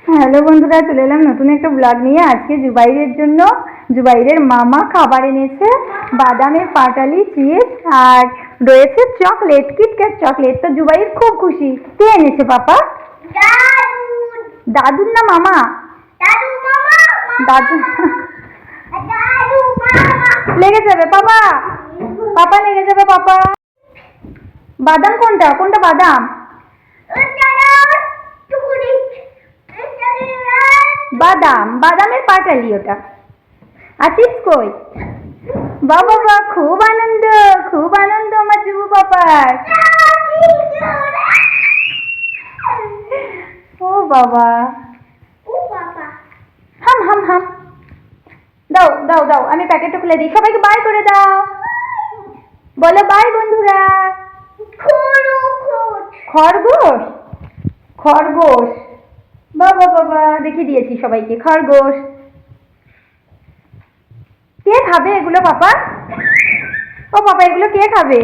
Hello বন্ধুরা, চলে এলাম নতুন একটা ব্লগ নিয়ে। আজকে জুবাইরের জন্য জুবাইরের মামা খাবার এনেছে, বাদামের পাটালি চিপস আর রয়েছে চকলেট, কিটক্যাট চকলেট। তো জুবাইর খুব খুশি। কে এনেছে পাপা? দাদুর না মামা? দাদু। লেগে যাবে পাপা, পাপা লেগে যাবে পাপা। বাদাম কোনটা কোনটা বাদাম? বাদাম, বাদামের পাটালি ওটা। আর চিপস কই? বাবা বাবা, খুব আনন্দ, খুব আনন্দ আমার জুবু পাপার। ও বাবা, হাম হাম হাম। দাও দাও দাও, আমি প্যাকেটটা খুলে দিই। সবাইকে বাই করে দাও, বলো বাই বন্ধুরা। খরগোশ, খরগোশ। বাবা বাবা, দেখিয়ে দিয়েছি সবাইকে খরগোশ। কে খাবে এগুলো পাপা? ও পাপা, এগুলো কে খাবে?